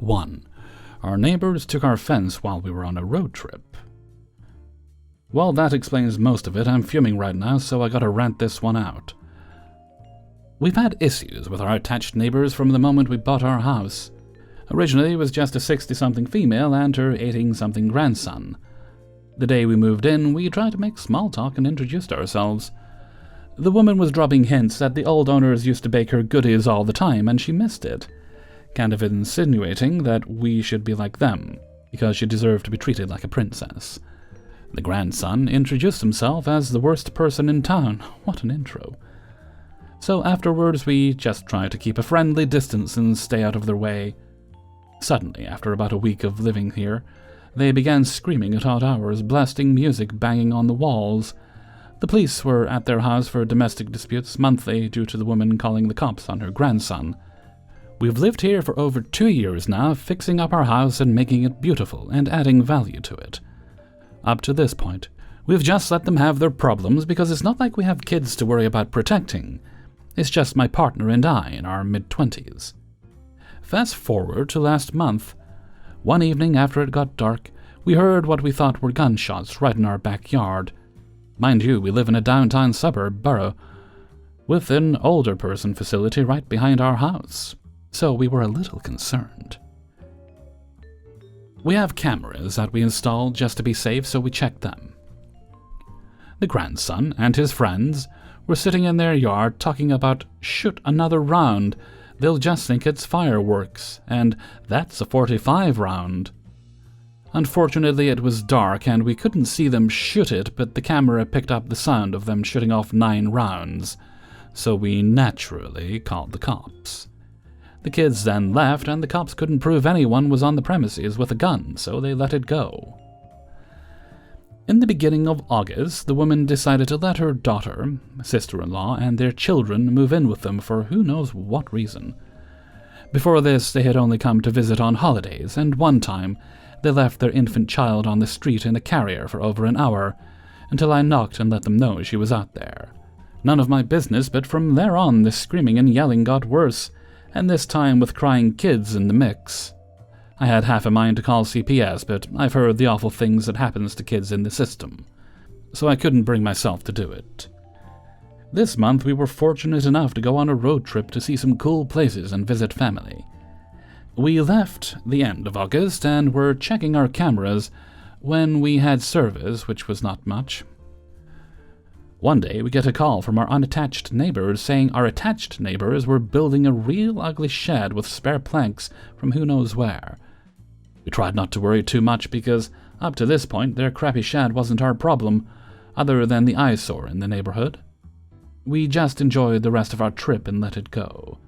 1. Our neighbors took our fence while we were on a road trip. Well, that explains most of it. I'm fuming right now, so I gotta rant this one out. We've had issues with our attached neighbors from the moment we bought our house. Originally, it was just a 60-something female and her 80-something grandson. The day we moved in, we tried to make small talk and introduced ourselves. The woman was dropping hints that the old owners used to bake her goodies all the time and she missed it, kind of insinuating that we should be like them, because she deserved to be treated like a princess. The grandson introduced himself as the worst person in town. What an intro. So afterwards, we just tried to keep a friendly distance and stay out of their way. Suddenly, after about a week of living here, they began screaming at odd hours, blasting music banging on the walls. The police were at their house for domestic disputes monthly due to the woman calling the cops on her grandson. We've lived here for over 2 years now, fixing up our house and making it beautiful and adding value to it. Up to this point, we've just let them have their problems because it's not like we have kids to worry about protecting. It's just my partner and I in our mid-20s. Fast forward to last month. One evening after it got dark, we heard what we thought were gunshots right in our backyard. Mind you, we live in a downtown suburb borough, with an older person facility right behind our house, so we were a little concerned. We have cameras that we installed just to be safe, so we checked them. The grandson and his friends were sitting in their yard talking about shoot another round, they'll just think it's fireworks, and that's a 45 round. Unfortunately, it was dark and we couldn't see them shoot it, but the camera picked up the sound of them shooting off 9 rounds, so we naturally called the cops. The kids then left and the cops couldn't prove anyone was on the premises with a gun, so they let it go. In the beginning of August, the woman decided to let her daughter, sister-in-law, and their children move in with them for who knows what reason. Before this, they had only come to visit on holidays, and one time, they left their infant child on the street in a carrier for over an hour, until I knocked and let them know she was out there. None of my business, but from there on, the screaming and yelling got worse, and this time with crying kids in the mix. I had half a mind to call CPS, but I've heard the awful things that happens to kids in the system, so I couldn't bring myself to do it. This month we were fortunate enough to go on a road trip to see some cool places and visit family. We left the end of August and were checking our cameras when we had service, which was not much. One day we get a call from our unattached neighbors saying our attached neighbors were building a real ugly shed with spare planks from who knows where. We tried not to worry too much because up to this point their crappy shed wasn't our problem, other than the eyesore in the neighborhood. We just enjoyed the rest of our trip and let it go,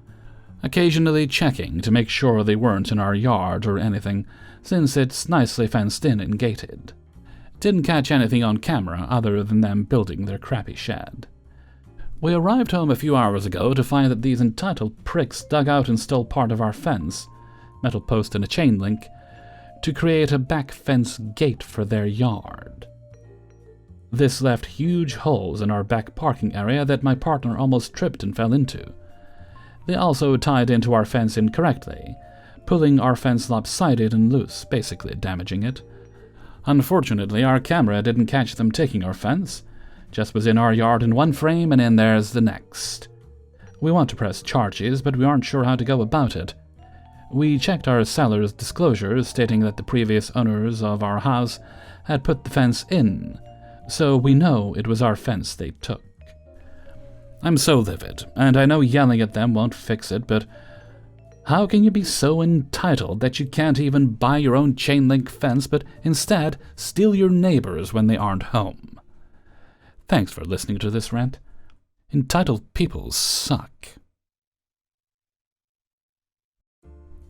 occasionally checking to make sure they weren't in our yard or anything, since it's nicely fenced in and gated. Didn't catch anything on camera other than them building their crappy shed. We arrived home a few hours ago to find that these entitled pricks dug out and stole part of our fence, metal post and a chain link, to create a back fence gate for their yard. This left huge holes in our back parking area that my partner almost tripped and fell into. They also tied into our fence incorrectly, pulling our fence lopsided and loose, basically damaging it. Unfortunately, our camera didn't catch them taking our fence, just was in our yard in one frame and in theirs the next. We want to press charges, but we aren't sure how to go about it. We checked our seller's disclosures stating that the previous owners of our house had put the fence in, so we know it was our fence they took. I'm so livid, and I know yelling at them won't fix it, but how can you be so entitled that you can't even buy your own chain-link fence, but instead steal your neighbors when they aren't home? Thanks for listening to this rant. Entitled people suck.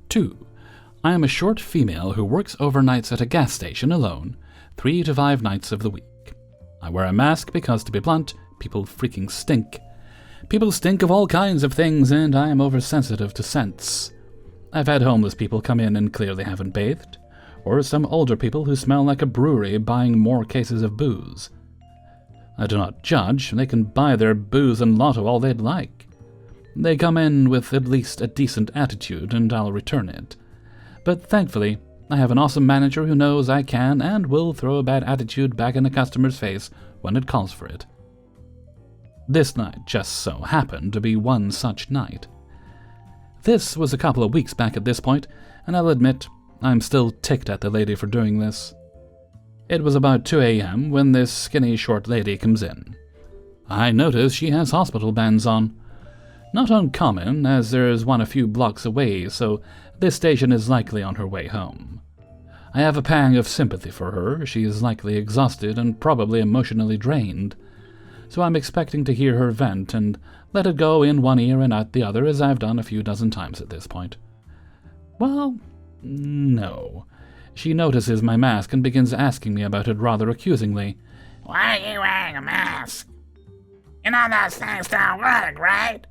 2. I am a short female who works overnights at a gas station alone, 3 to 5 nights of the week. I wear a mask because, to be blunt, people freaking stink. People stink of all kinds of things, and I am oversensitive to scents. I've had homeless people come in and clearly haven't bathed, or some older people who smell like a brewery buying more cases of booze. I do not judge, they can buy their booze and lotto all they'd like. They come in with at least a decent attitude, and I'll return it. But thankfully, I have an awesome manager who knows I can and will throw a bad attitude back in a customer's face when it calls for it. This night just so happened to be one such night. This was a couple of weeks back at this point, and I'll admit I'm still ticked at the lady for doing this. It was about 2 a.m. when this skinny short lady comes in. I notice she has hospital bands on. Not uncommon, as there's one a few blocks away, so this station is likely on her way home. I have a pang of sympathy for her. She is likely exhausted and probably emotionally drained, so I'm expecting to hear her vent and let it go in one ear and out the other, as I've done a few dozen times at this point. Well, no. She notices my mask and begins asking me about it rather accusingly. Why are you wearing a mask? You know those things don't work, right?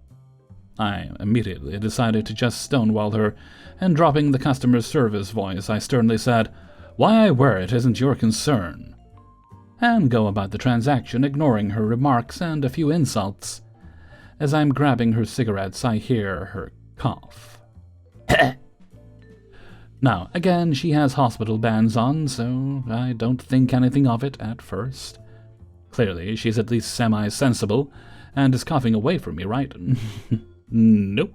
I immediately decided to just stonewall her, and dropping the customer service voice, I sternly said, "Why I wear it isn't your concern," and go about the transaction, ignoring her remarks and a few insults. As I'm grabbing her cigarettes, I hear her cough. Now, again, she has hospital bands on, so I don't think anything of it at first. Clearly, she's at least semi-sensible, and is coughing away from me, right? Nope.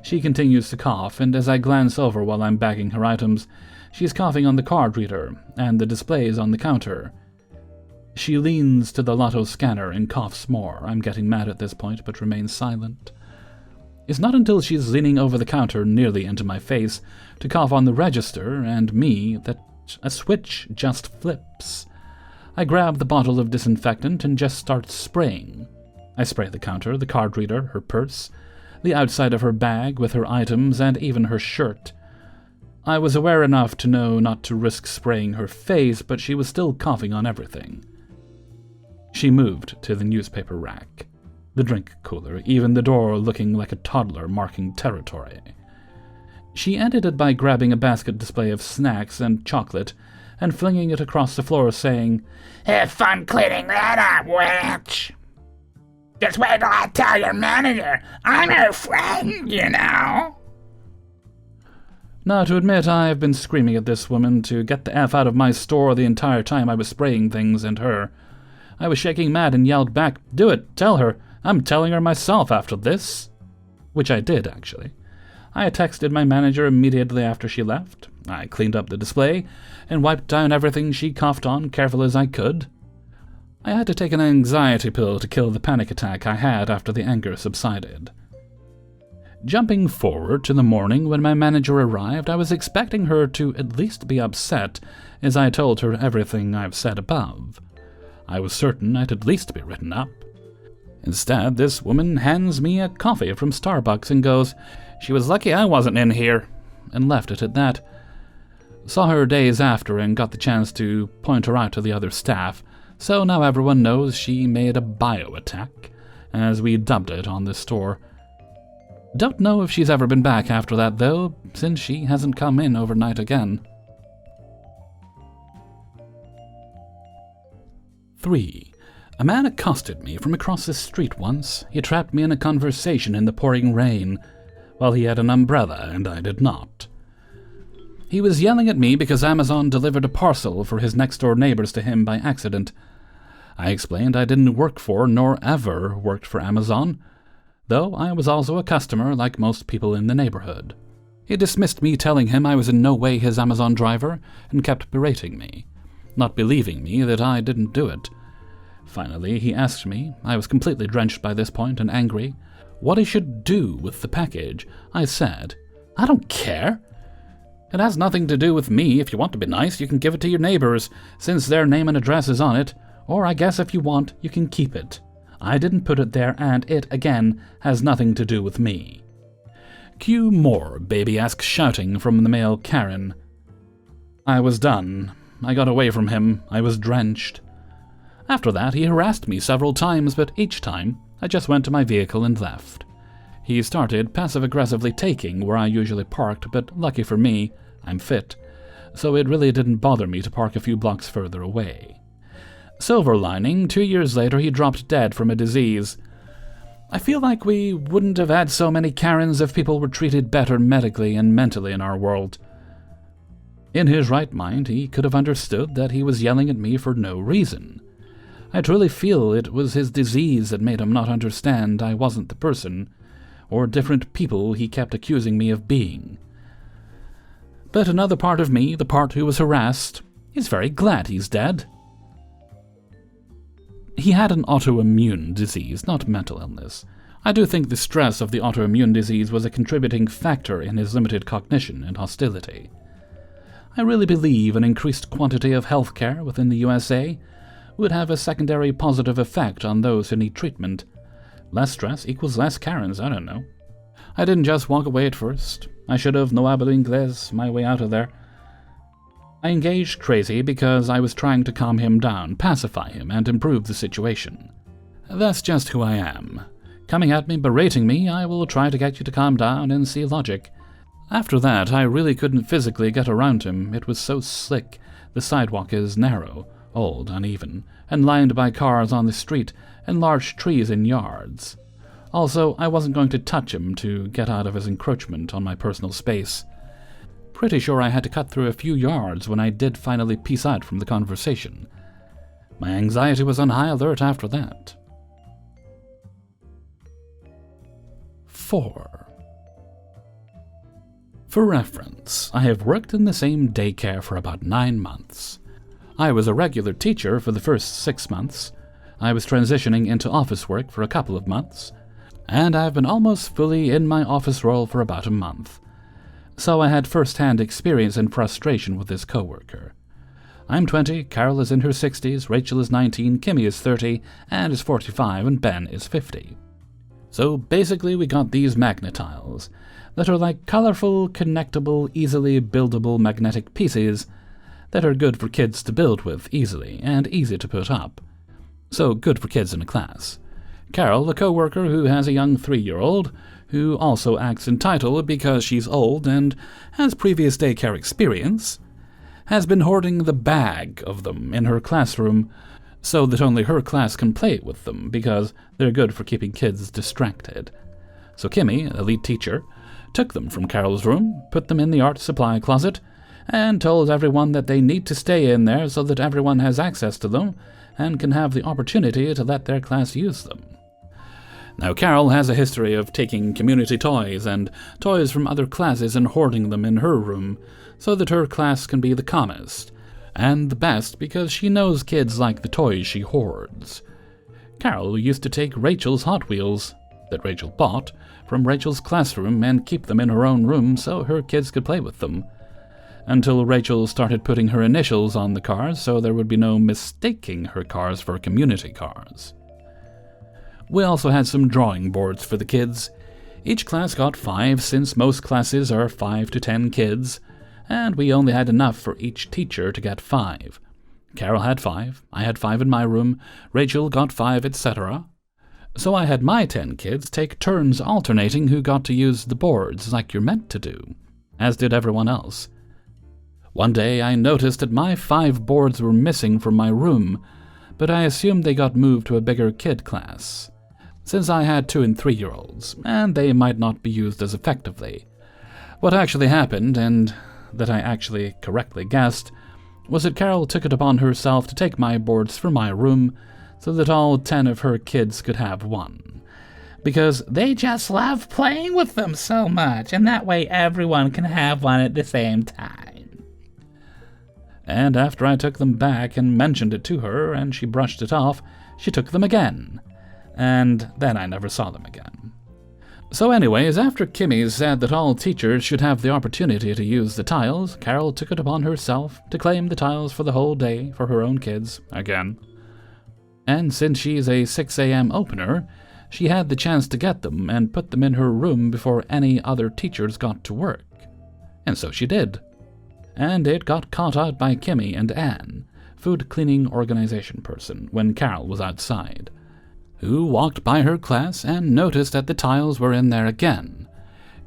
She continues to cough, and as I glance over while I'm bagging her items, she's coughing on the card reader and the displays on the counter. She leans to the lotto scanner and coughs more. I'm getting mad at this point, but remains silent. It's not until she's leaning over the counter nearly into my face to cough on the register and me that a switch just flips. I grab the bottle of disinfectant and just start spraying. I spray the counter, the card reader, her purse, the outside of her bag with her items, and even her shirt. I was aware enough to know not to risk spraying her face, but she was still coughing on everything. She moved to the newspaper rack, the drink cooler, even the door looking like a toddler marking territory. She ended it by grabbing a basket display of snacks and chocolate and flinging it across the floor, saying, "Have fun cleaning that up, witch! Just wait till I tell your manager I'm her friend, you know." Now, to admit I've been screaming at this woman to get the F out of my store the entire time I was spraying things and her. I was shaking mad and yelled back, "Do it, tell her. I'm telling her myself after this." Which I did, actually. I texted my manager immediately after she left. I cleaned up the display and wiped down everything she coughed on, careful as I could. I had to take an anxiety pill to kill the panic attack I had after the anger subsided. Jumping forward to the morning when my manager arrived, I was expecting her to at least be upset, as I told her everything I've said above. I was certain I'd at least be written up. Instead, this woman hands me a coffee from Starbucks and goes, "She was lucky I wasn't in here," and left it at that. Saw her days after and got the chance to point her out to the other staff, so now everyone knows she made a bio-attack, as we dubbed it on this store. Don't know if she's ever been back after that, though, since she hasn't come in overnight again. 3. A man accosted me from across the street once. He trapped me in a conversation in the pouring rain, while he had an umbrella and I did not. He was yelling at me because Amazon delivered a parcel for his next-door neighbors to him by accident. I explained I didn't work for nor ever worked for Amazon, though I was also a customer like most people in the neighborhood. He dismissed me, telling him I was in no way his Amazon driver, and kept berating me, not believing me that I didn't do it. Finally, he asked me, I was completely drenched by this point and angry, what he should do with the package. I said, "I don't care. It has nothing to do with me. If you want to be nice, you can give it to your neighbors, since their name and address is on it, or I guess if you want, you can keep it. I didn't put it there, and it, again, has nothing to do with me." Cue more baby-esque shouting from the male Karen. I was done. I got away from him. I was drenched. After that, he harassed me several times, but each time, I just went to my vehicle and left. He started passive-aggressively taking where I usually parked, but lucky for me, I'm fit, so it really didn't bother me to park a few blocks further away. Silver lining, 2 years later he dropped dead from a disease. I feel like we wouldn't have had so many Karens if people were treated better medically and mentally in our world. In his right mind, he could have understood that he was yelling at me for no reason. I truly feel it was his disease that made him not understand I wasn't the person, or different people he kept accusing me of being. But another part of me, the part who was harassed, is very glad he's dead. He had an autoimmune disease, not mental illness. I do think the stress of the autoimmune disease was a contributing factor in his limited cognition and hostility. I really believe an increased quantity of healthcare within the USA would have a secondary positive effect on those who need treatment. Less stress equals less Karens, I don't know. I didn't just walk away at first. I should have no hablo inglés my way out of there. I engaged Crazy because I was trying to calm him down, pacify him, and improve the situation. That's just who I am. Coming at me, berating me, I will try to get you to calm down and see logic. After that, I really couldn't physically get around him. It was so slick. The sidewalk is narrow, old, uneven, and lined by cars on the street and large trees in yards. Also, I wasn't going to touch him to get out of his encroachment on my personal space. Pretty sure I had to cut through a few yards when I did finally peace out from the conversation. My anxiety was on high alert after that. 4. For reference, I have worked in the same daycare for about 9 months. I was a regular teacher for the first 6 months. I was transitioning into office work for a couple of months, and I've been almost fully in my office role for about a month. So I had first-hand experience and frustration with this coworker. I'm 20, Carol is in her 60s, Rachel is 19, Kimmy is 30, Anne is 45, and Ben is 50. So basically we got these magnetiles that are like colorful, connectable, easily buildable magnetic pieces that are good for kids to build with easily and easy to put up. So good for kids in a class. Carol, a coworker who has a young 3-year-old, who also acts entitled because she's old and has previous daycare experience, has been hoarding the bag of them in her classroom so that only her class can play with them because they're good for keeping kids distracted. So Kimmy, a lead teacher, took them from Carol's room, put them in the art supply closet, and told everyone that they need to stay in there so that everyone has access to them and can have the opportunity to let their class use them. Now, Carol has a history of taking community toys and toys from other classes and hoarding them in her room so that her class can be the calmest and the best because she knows kids like the toys she hoards. Carol used to take Rachel's Hot Wheels, that Rachel bought, from Rachel's classroom and keep them in her own room so her kids could play with them, until Rachel started putting her initials on the cars so there would be no mistaking her cars for community cars. We also had some drawing boards for the kids. Each class got 5 since most classes are 5 to 10 kids, and we only had enough for each teacher to get 5. Carol had 5, I had 5 in my room, Rachel got 5, etc. So I had my 10 kids take turns alternating who got to use the boards like you're meant to do, as did everyone else. One day I noticed that my 5 boards were missing from my room, but I assumed they got moved to a bigger kid class, since I had 2 and 3-year-olds, and they might not be used as effectively. What actually happened, and that I actually correctly guessed, was that Carol took it upon herself to take my boards from my room so that all 10 of her kids could have one, because they just love playing with them so much, and that way everyone can have one at the same time. And after I took them back and mentioned it to her and she brushed it off, she took them again, and then I never saw them again. So anyways, after Kimmy said that all teachers should have the opportunity to use the tiles, Carol took it upon herself to claim the tiles for the whole day for her own kids, again. And since she's a 6 a.m. opener, she had the chance to get them and put them in her room before any other teachers got to work. And so she did. And it got caught out by Kimmy and Anne, food cleaning organization person, when Carol was outside, who walked by her class and noticed that the tiles were in there again.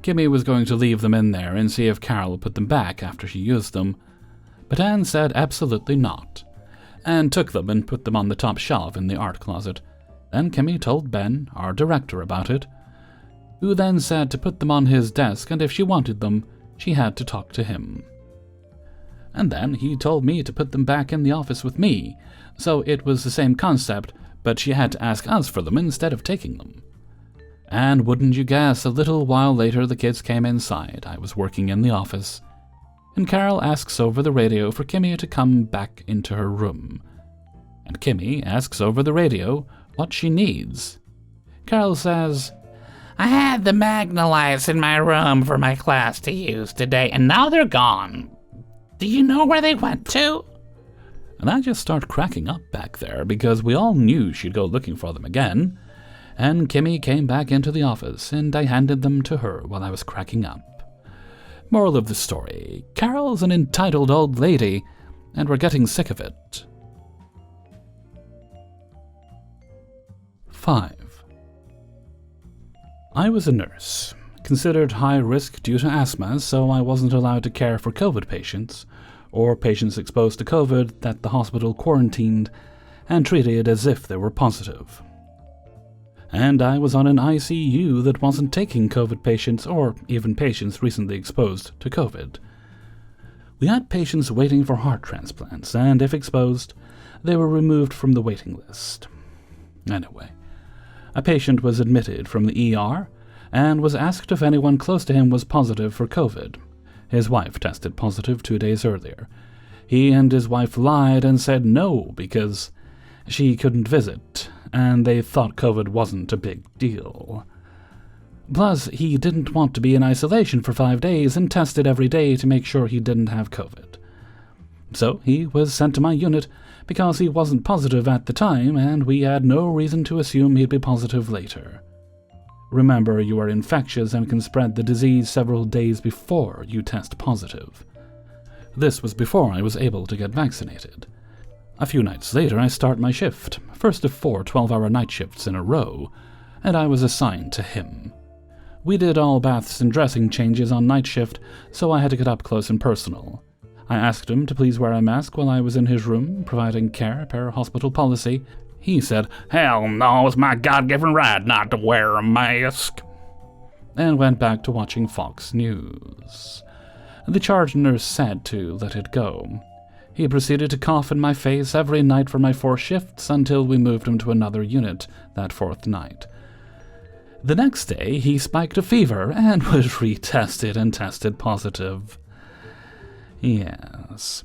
Kimmy was going to leave them in there and see if Carol put them back after she used them, but Anne said absolutely not, and took them and put them on the top shelf in the art closet. Then Kimmy told Ben, our director, about it, who then said to put them on his desk, and if she wanted them, she had to talk to him. and then he told me to put them back in the office with me, so it was the same concept, but she had to ask us for them instead of taking them. And wouldn't you guess, a little while later the kids came inside. I was working in the office, and Carol asks over the radio for Kimmy to come back into her room. And Kimmy asks over the radio what she needs. Carol says, I had the MacLeods in my room for my class to use today, and now they're gone. Do you know where they went to? And I just start cracking up back there because we all knew she'd go looking for them again. And Kimmy came back into the office, and I handed them to her while I was cracking up. Moral of the story, Carol's an entitled old lady, and we're getting sick of it. 5. I was a nurse, considered high risk due to asthma, so I wasn't allowed to care for COVID patients, or patients exposed to COVID that the hospital quarantined and treated as if they were positive. And I was on an ICU that wasn't taking COVID patients or even patients recently exposed to COVID. We had patients waiting for heart transplants, and if exposed, they were removed from the waiting list. Anyway, a patient was admitted from the ER and was asked if anyone close to him was positive for COVID. His wife tested positive 2 days earlier. He and his wife lied and said no because she couldn't visit, and they thought COVID wasn't a big deal. Plus, he didn't want to be in isolation for 5 days and tested every day to make sure he didn't have COVID. So he was sent to my unit because he wasn't positive at the time, and we had no reason to assume he'd be positive later. Remember, you are infectious and can spread the disease several days before you test positive. This was before I was able to get vaccinated. A few nights later, I start my shift, first of 4 12-hour night shifts in a row, and I was assigned to him. We did all baths and dressing changes on night shift, so I had to get up close and personal. I asked him to please wear a mask while I was in his room, providing care per hospital policy. He said, Hell no, it's my God-given right not to wear a mask, and went back to watching Fox News. The charge nurse said to let it go. He proceeded to cough in my face every night for my 4 shifts until we moved him to another unit that 4th night. The next day, he spiked a fever and was retested and tested positive. Yes.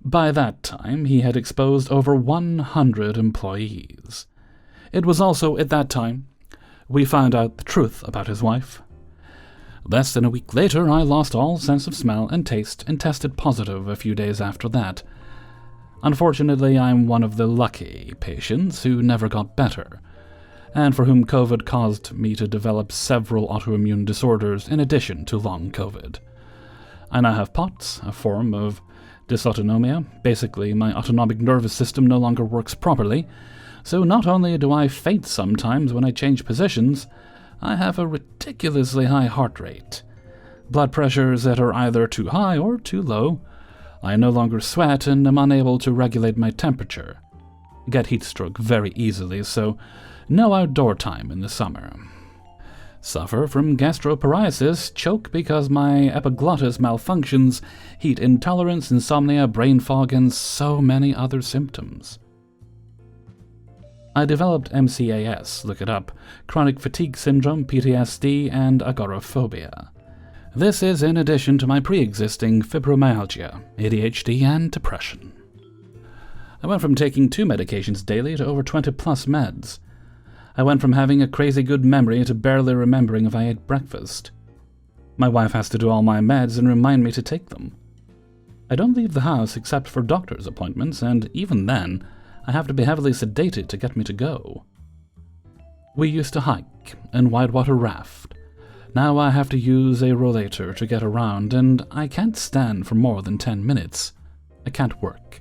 By that time, he had exposed over 100 employees. It was also at that time we found out the truth about his wife. Less than a week later, I lost all sense of smell and taste and tested positive a few days after that. Unfortunately, I'm one of the lucky patients who never got better, and for whom COVID caused me to develop several autoimmune disorders in addition to long COVID. I now have POTS, a form of dysautonomia. Basically, my autonomic nervous system no longer works properly, so not only do I faint sometimes when I change positions, I have a ridiculously high heart rate, blood pressures that are either too high or too low. I no longer sweat and am unable to regulate my temperature. Get heat stroke very easily, so no outdoor time in the summer. Suffer from gastroparesis, choke because my epiglottis malfunctions, heat intolerance, insomnia, brain fog, and so many other symptoms. I developed MCAS, look it up, chronic fatigue syndrome, PTSD, and agoraphobia. This is in addition to my pre-existing fibromyalgia, ADHD, and depression. I went from taking 2 medications daily to over 20 plus meds. I went from having a crazy good memory to barely remembering if I ate breakfast. My wife has to do all my meds and remind me to take them. I don't leave the house except for doctor's appointments, and even then, I have to be heavily sedated to get me to go. We used to hike and whitewater raft. Now I have to use a rollator to get around, and I can't stand for more than 10 minutes. I can't work.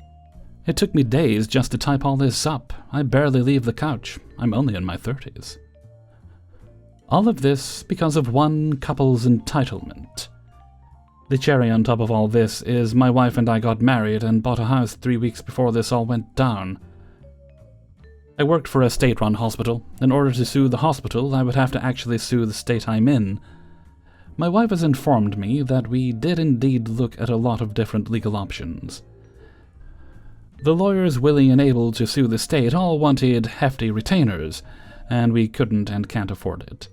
It took me days just to type all this up. I barely leave the couch. I'm only in my 30s. All of this because of one couple's entitlement. The cherry on top of all this is my wife and I got married and bought a house 3 weeks before this all went down. I worked for a state-run hospital. In order to sue the hospital, I would have to actually sue the state I'm in. My wife has informed me that we did indeed look at a lot of different legal options. The lawyers willing and able to sue the state all wanted hefty retainers, and we couldn't and can't afford it.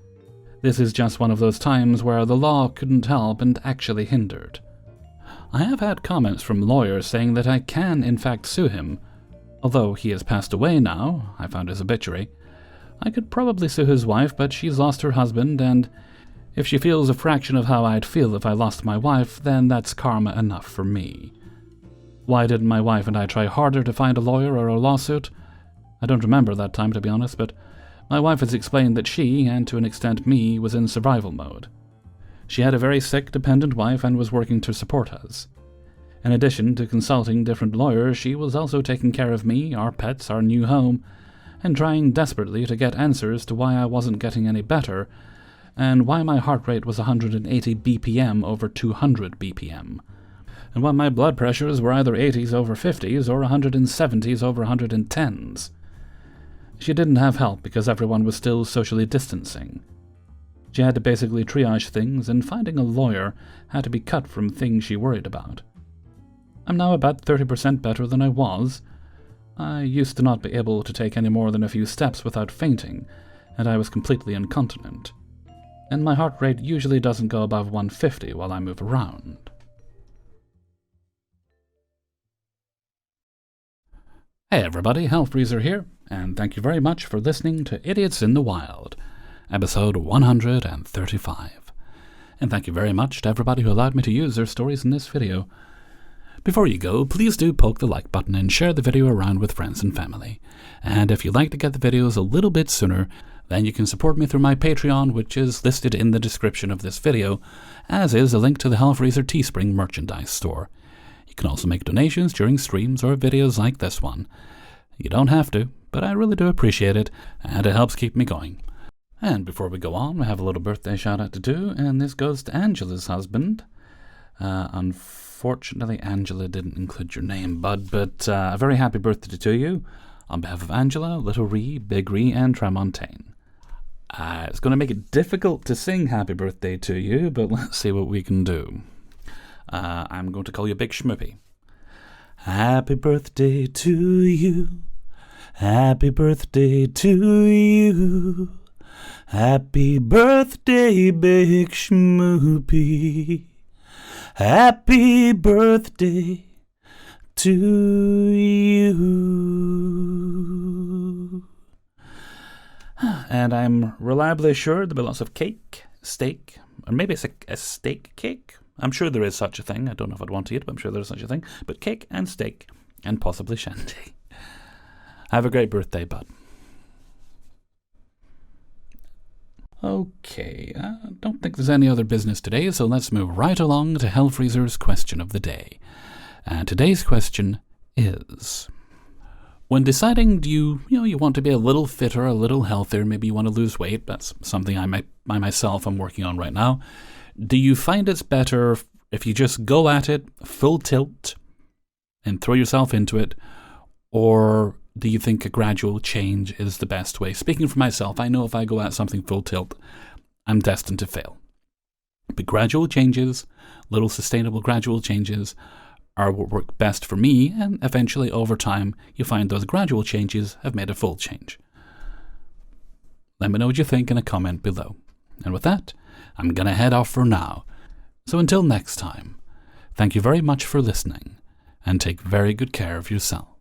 This is just one of those times where the law couldn't help and actually hindered. I have had comments from lawyers saying that I can in fact sue him. Although he has passed away now, I found his obituary. I could probably sue his wife, but she's lost her husband, and if she feels a fraction of how I'd feel if I lost my wife, then that's karma enough for me. Why didn't my wife and I try harder to find a lawyer or a lawsuit? I don't remember that time, to be honest, but my wife has explained that she, and to an extent me, was in survival mode. She had a very sick, dependent wife and was working to support us. In addition to consulting different lawyers, she was also taking care of me, our pets, our new home, and trying desperately to get answers to why I wasn't getting any better, and why my heart rate was 180 BPM over 200 BPM, and why my blood pressures were either 80s over 50s or 170s over 110s. She didn't have help because everyone was still socially distancing. She had to basically triage things, and finding a lawyer had to be cut from things she worried about. I'm now about 30% better than I was. I used to not be able to take any more than a few steps without fainting, and I was completely incontinent. And my heart rate usually doesn't go above 150 while I move around. Hey everybody, Hellfreezer here, and thank you very much for listening to Idiots in the Wild, episode 135. And thank you very much to everybody who allowed me to use their stories in this video. Before you go, please do poke the like button and share the video around with friends and family. And if you'd like to get the videos a little bit sooner, then you can support me through my Patreon, which is listed in the description of this video, as is a link to the Hellfreezer Teespring merchandise store. You can also make donations during streams or videos like this one. You don't have to, but I really do appreciate it, and it helps keep me going. And before we go on, we have a little birthday shout out to do, and this goes to Angela's husband. Unfortunately, Angela didn't include your name, bud, but a very happy birthday to you, on behalf of Angela, Little Ree, Big Ree, and Tremontaine. It's going to make it difficult to sing happy birthday to you, but let's see what we can do. I'm going to call you Big Schmoopy. Happy birthday to you. Happy birthday to you. Happy birthday, Big Schmoopy. Happy birthday to you. And I'm reliably sure there'll be lots of cake, steak, or maybe it's a steak cake. I'm sure there is such a thing. I don't know if I'd want to eat it, but I'm sure there's such a thing. But cake and steak, and possibly shandy. Have a great birthday, bud. Okay, I don't think there's any other business today, so let's move right along to Hellfreezer's question of the day. And today's question is: when deciding you want to be a little fitter, a little healthier, maybe you want to lose weight, that's something I myself am working on right now. Do you find it's better if you just go at it full tilt and throw yourself into it, or do you think a gradual change is the best way? Speaking for myself, I know if I go at something full tilt, I'm destined to fail. But gradual changes, little sustainable gradual changes, are what work best for me, and eventually over time you find those gradual changes have made a full change. Let me know what you think in a comment below. And with that, I'm going to head off for now. So until next time, thank you very much for listening, and take very good care of yourself.